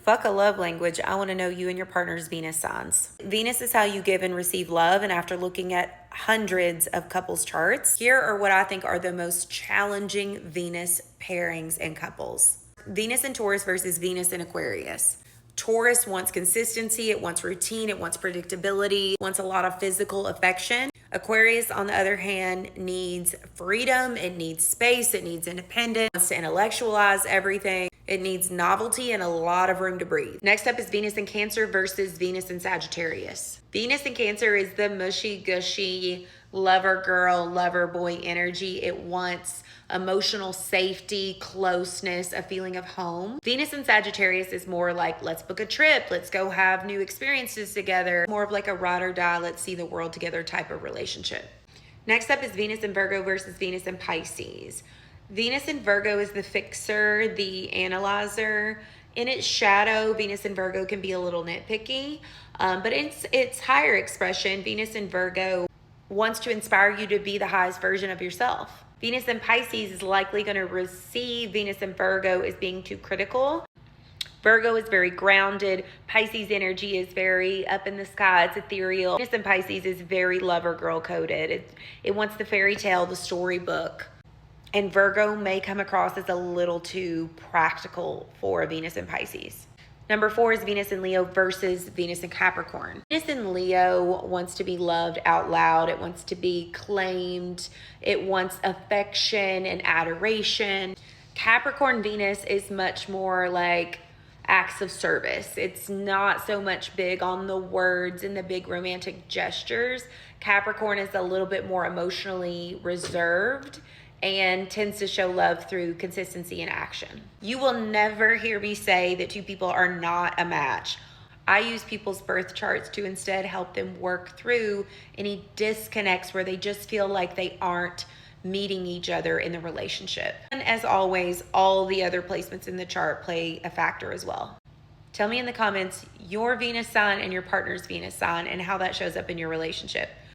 Fuck a love language. I want to know you and your partner's Venus signs. Venus is how you give and receive love. And after looking at hundreds of couples charts, here are what I think are the most challenging Venus pairings and couples. Venus in Taurus versus Venus in Aquarius. Taurus wants consistency, it wants routine, it wants predictability, it wants a lot of physical affection. Aquarius, on the other hand, needs freedom, it needs space, it needs independence, it wants to intellectualize everything. It needs novelty and a lot of room to breathe. Next up is Venus in Cancer versus Venus in Sagittarius. Venus in Cancer is the mushy, gushy, lover girl, lover boy energy. It wants emotional safety, closeness, a feeling of home. Venus in Sagittarius is more like, let's book a trip, let's go have new experiences together. More of like a ride or die, let's see the world together type of relationship. Next up is Venus in Virgo versus Venus in Pisces. Venus in Virgo is the fixer, the analyzer. In its shadow, Venus in Virgo can be a little nitpicky, but its higher expression, Venus in Virgo wants to inspire you to be the highest version of yourself. Venus in Pisces is likely going to receive Venus in Virgo as being too critical. Virgo is very grounded. Pisces energy is very up in the sky. It's ethereal. Venus in Pisces is very lover girl coded. It wants the fairy tale, the storybook. And Virgo may come across as a little too practical for Venus in Pisces. Number 4 is Venus in Leo versus Venus in Capricorn. Venus in Leo wants to be loved out loud. It wants to be claimed. It wants affection and adoration. Capricorn Venus is much more like acts of service. It's not so much big on the words and the big romantic gestures. Capricorn is a little bit more emotionally reserved and tends to show love through consistency and action. You will never hear me say that two people are not a match. I use people's birth charts to instead help them work through any disconnects where they just feel like they aren't meeting each other in the relationship. And as always, all the other placements in the chart play a factor as well. Tell me in the comments your Venus sign and your partner's Venus sign and how that shows up in your relationship.